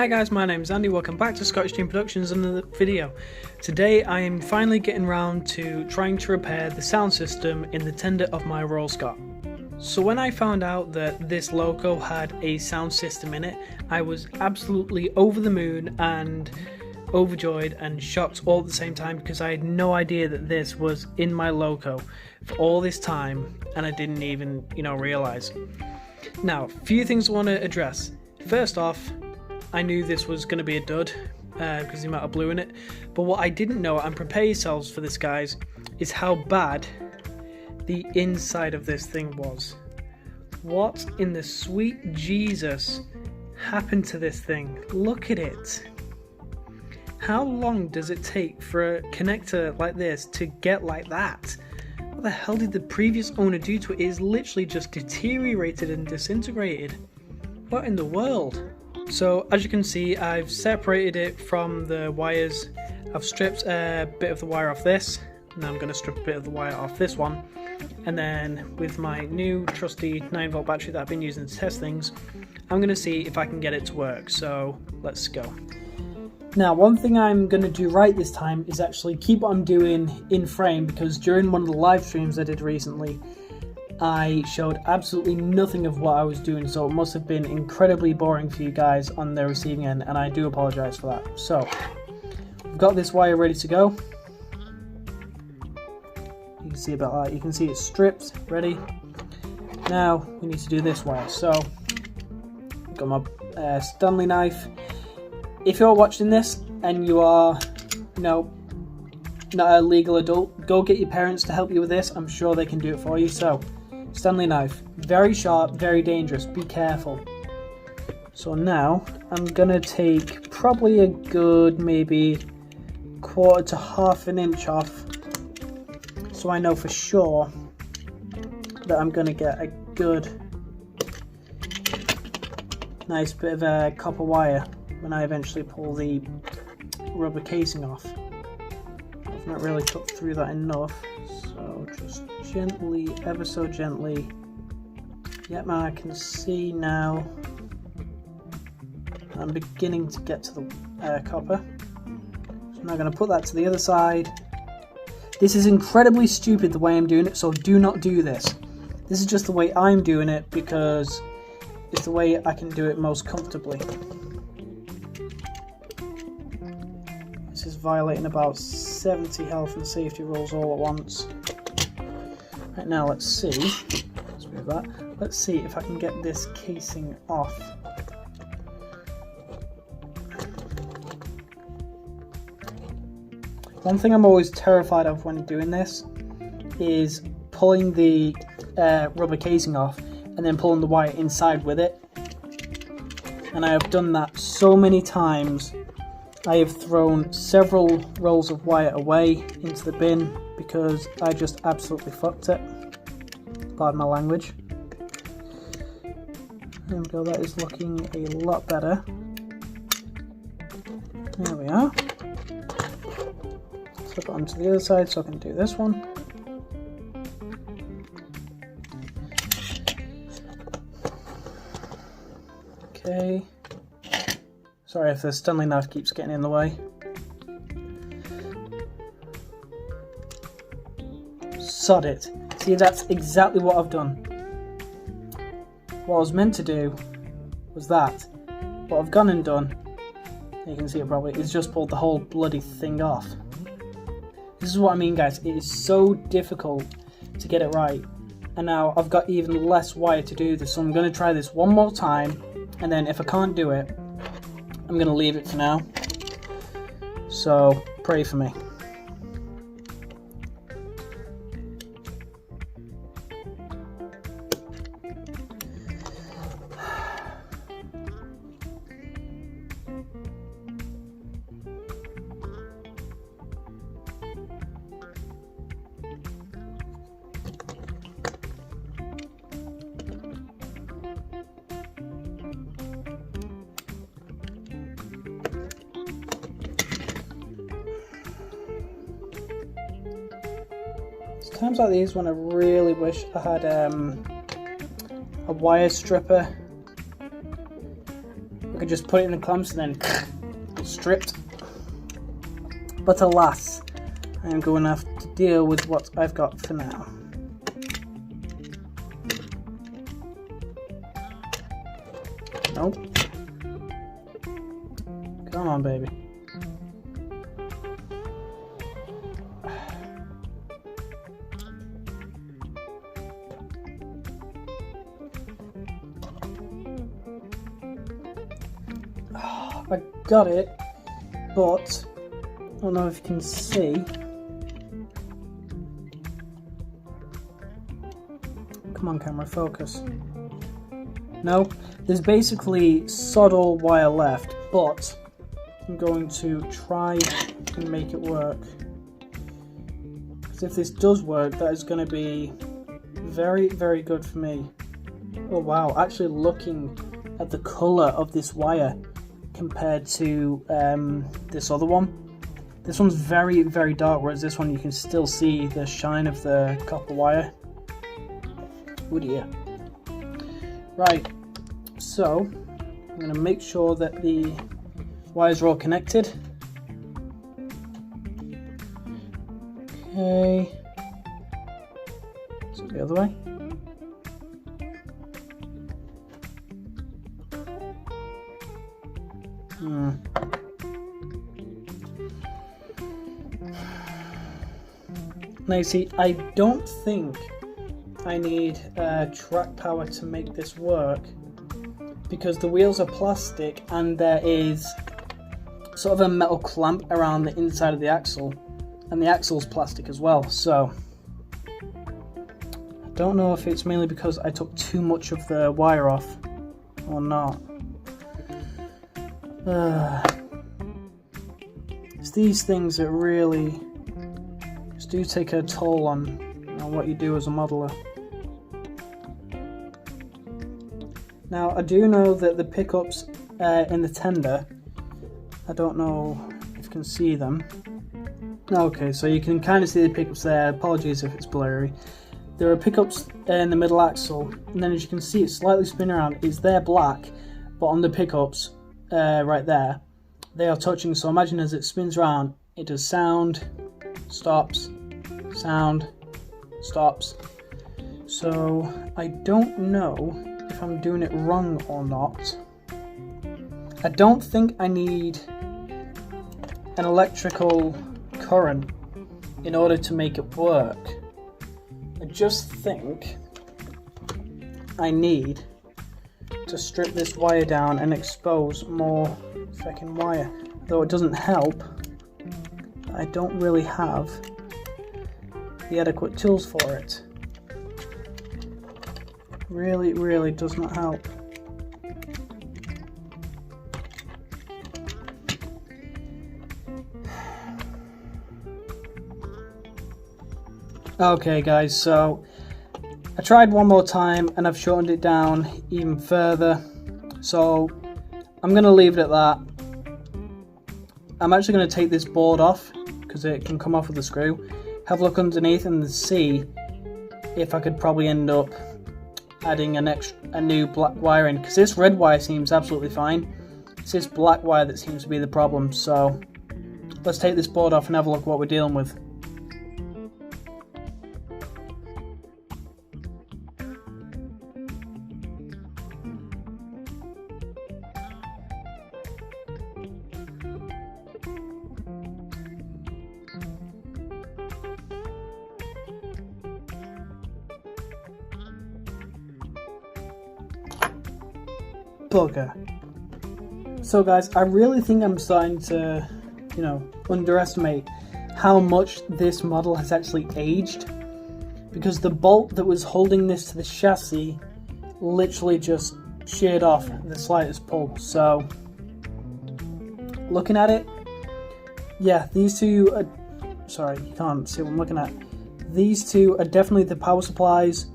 Hi guys, my name is Andy, welcome back to Scottish Team Productions and another video. Today I am finally getting around to trying to repair the sound system in the tender of my Royal Scot. So when I found out that this loco had a sound system in it, I was absolutely over the moon and overjoyed and shocked all at the same time, because I had no idea that this was in my loco for all this time and I didn't even, realise. Now, a few things I want to address. First off, I knew this was going to be a dud because the amount of blue in it, but what I didn't know, and prepare yourselves for this guys, is how bad the inside of this thing was. What in the sweet Jesus happened to this thing? Look at it. How long does it take for a connector like this to get like that? What the hell did the previous owner do to it? It is literally just deteriorated and disintegrated. What in the world? So as you can see, I've separated it from the wires. I've stripped a bit of the wire off this, and I'm going to strip a bit of the wire off this one, and then with my new trusty 9-volt battery that I've been using to test things, I'm going to see if I can get it to work. So let's go. Now, one thing I'm going to do right this time is actually keep what I'm doing in frame, because during one of the live streams I did recently, I showed absolutely nothing of what I was doing, so it must have been incredibly boring for you guys on the receiving end, and I do apologise for that. So, we've got this wire ready to go. You can see about that. You can see it's stripped, ready. Now, we need to do this wire. So, I've got my Stanley knife. If you're watching this and you are, not a legal adult, go get your parents to help you with this. I'm sure they can do it for you. So, Stanley knife, very sharp, very dangerous, be careful. So now I'm gonna take probably a good maybe 1/4 to 1/2 an inch off, so I know for sure that I'm gonna get a good nice bit of copper wire when I eventually pull the rubber casing off. I've not really cut through that enough, so just gently, ever so gently. Yep, I can see now I'm beginning to get to the copper. So I'm now going to put that to the other side. This is incredibly stupid the way I'm doing it, so do not do this. This is just the way I'm doing it because it's the way I can do it most comfortably. This is violating about 70 health and safety rules all at once. Right, now let's see. Let's move that. Let's see if I can get this casing off. One thing I'm always terrified of when doing this is pulling the rubber casing off and then pulling the wire inside with it. And I have done that so many times. I have thrown several rolls of wire away into the bin because I just absolutely fucked it. Pardon my language. There we go, that is looking a lot better. There we are. Flip it onto the other side so I can do this one. Okay. Sorry if the Stanley knife keeps getting in the way. Sod it. See, that's exactly what I've done. What I was meant to do was that. What I've gone and done, you can see it probably, is just pulled the whole bloody thing off. This is what I mean, guys. It is so difficult to get it right. And now I've got even less wire to do this, so I'm going to try this one more time, and then if I can't do it, I'm going to leave it for now. So, pray for me. Times like these when I really wish I had a wire stripper. I could just put it in the clamps and then stripped. But alas, I'm going to have to deal with what I've got for now. Nope. Come on, baby. I got it, but I don't know if you can see. Come on, camera, focus. No, there's basically sod all wire left, but I'm going to try and make it work. Because if this does work, that is going to be very, very good for me. Oh wow, actually looking at the colour of this wire compared to this other one. This one's very, very dark, whereas this one you can still see the shine of the copper wire. Oh dear. Right, so I'm going to make sure that the wires are all connected. Okay, so the other way. Now you see, I don't think I need track power to make this work, because the wheels are plastic and there is sort of a metal clamp around the inside of the axle, and the axle's plastic as well, so I don't know if it's mainly because I took too much of the wire off or not. It's these things that really just do take a toll on, what you do as a modeler. Now I do know that the pickups in the tender, I don't know if you can see them. Okay, so you can kind of see the pickups there. Apologies if it's blurry. There are pickups in the middle axle, and then as you can see it's slightly spinning around. It's there black, but on the pickups right there, they are touching. So imagine as it spins around, it does sound, stops, sound, stops. So I don't know if I'm doing it wrong or not. I don't think I need an electrical current in order to make it work. I just think I need to strip this wire down and expose more freaking wire. Though it doesn't help, I don't really have the adequate tools for it. Really, really does not help. Okay guys, so I tried one more time and I've shortened it down even further, so I'm going to leave it at that. I'm actually going to take this board off because it can come off with a screw, have a look underneath and see if I could probably end up adding a new black wire in, because this red wire seems absolutely fine. It's this black wire that seems to be the problem, so let's take this board off and have a look at what we're dealing with. Bugger. So guys, I really think I'm starting to, underestimate how much this model has actually aged, because the bolt that was holding this to the chassis literally just sheared off at the slightest pull. So looking at it, yeah, these two are, sorry, you can't see what I'm looking at. These two are definitely the power supplies.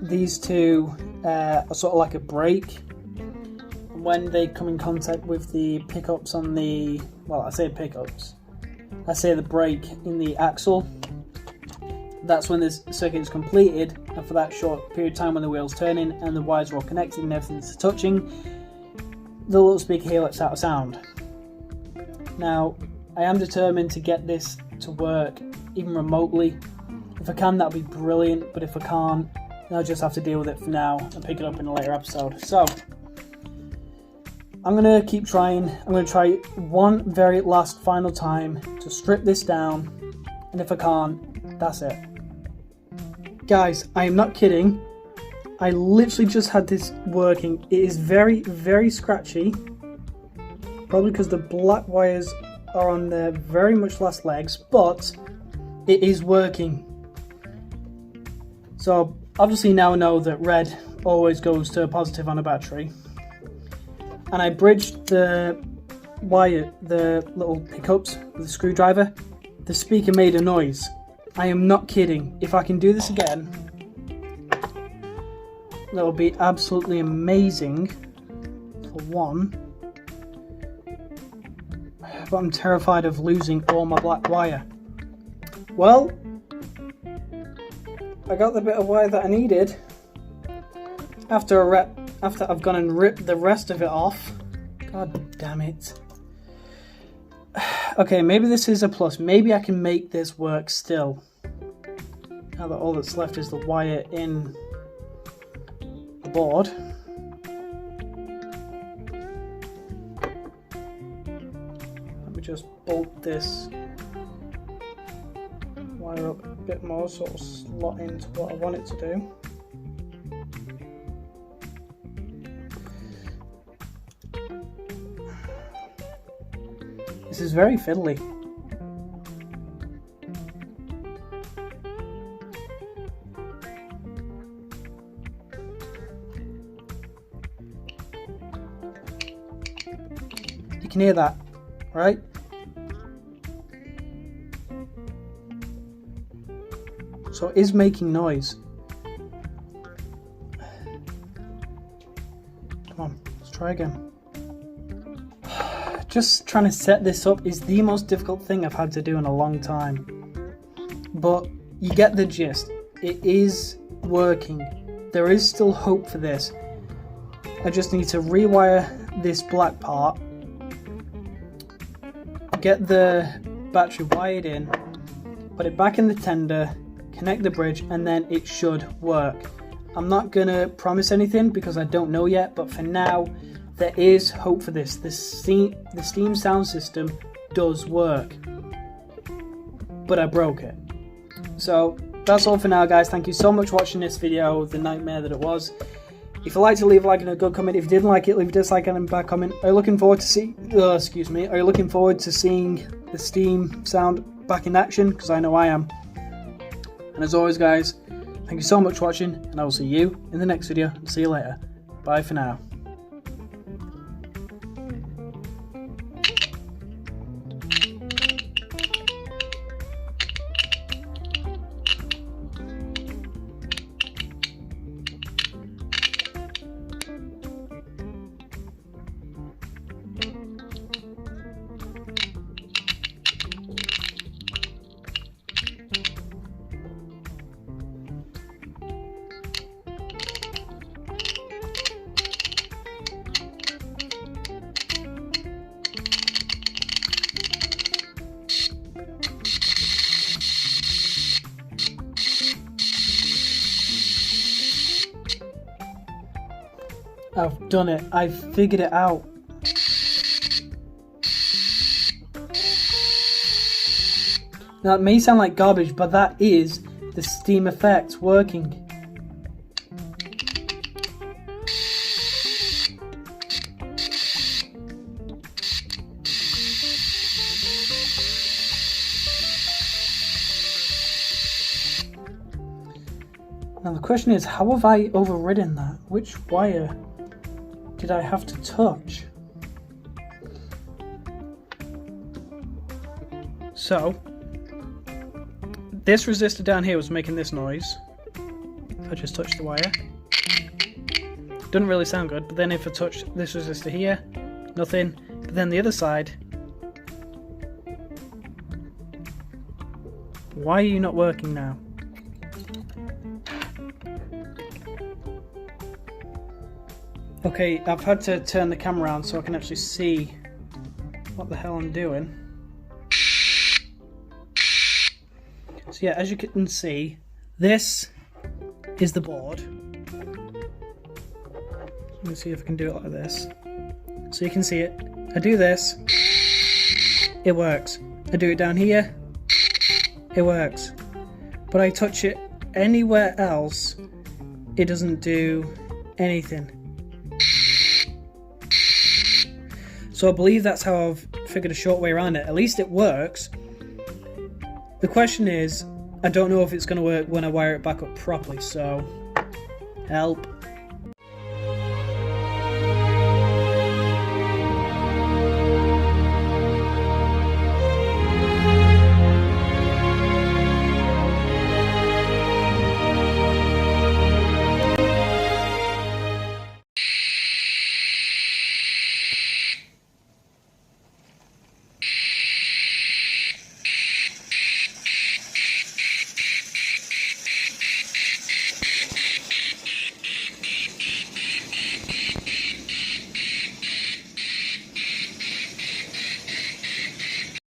These two are sort of like a brake. When they come in contact with the pickups on the, well, I say pickups, I say the brake in the axle, that's when this circuit is completed, and for that short period of time when the wheel's turning and the wires are all connected and everything's touching, the little speaker here lets out a sound. Now, I am determined to get this to work even remotely. If I can, that'll be brilliant, but if I can't, then I'll just have to deal with it for now and pick it up in a later episode. So, I'm going to keep trying. I'm going to try one very last final time to strip this down, and if I can't, that's it. Guys, I am not kidding. I literally just had this working. It is very, very scratchy. Probably because the black wires are on their very much last legs, but it is working. So obviously now I know that red always goes to positive on a battery. And I bridged the wire, the little pickups with a screwdriver. The speaker made a noise. I am not kidding. If I can do this again, that will be absolutely amazing for one. But I'm terrified of losing all my black wire. Well, I got the bit of wire that I needed after I've gone and ripped the rest of it off. God damn it. Okay, maybe this is a plus. Maybe I can make this work still. Now that all that's left is the wire in the board. Just bolt this wire up a bit more so it'll slot into what I want it to do. This is very fiddly. You can hear that, right? So it is making noise. Come on, let's try again. Just trying to set this up is the most difficult thing I've had to do in a long time. But you get the gist. It is working. There is still hope for this. I just need to rewire this black part, get the battery wired in, put it back in the tender, connect the bridge, and then it should work. I'm not gonna promise anything because I don't know yet, but for now there is hope for this. The Steam sound system does work, but I broke it. So that's all for now, guys. Thank you so much for watching this video, the nightmare that it was. If you liked it, leave a like and a good comment. If you didn't like it, leave a dislike and a bad comment. Are you looking forward to seeing the Steam sound back in action? Because I know I am. And as always, guys, thank you so much for watching, and I will see you in the next video. See you later. Bye for now. I've done it. I've figured it out. Now it may sound like garbage, but that is the Steam effect working. Now the question is, how have I overridden that? Which wire did I have to touch? So, this resistor down here was making this noise. If I just touch the wire, doesn't really sound good. But then if I touch this resistor here, nothing. But then the other side, why are you not working now? Okay, I've had to turn the camera around so I can actually see what the hell I'm doing. So yeah, as you can see, this is the board. Let me see if I can do it like this. So you can see it. I do this, it works. I do it down here, it works. But I touch it anywhere else, it doesn't do anything. So I believe that's how I've figured a short way around it. At least it works. The question is, I don't know if it's going to work when I wire it back up properly, so help.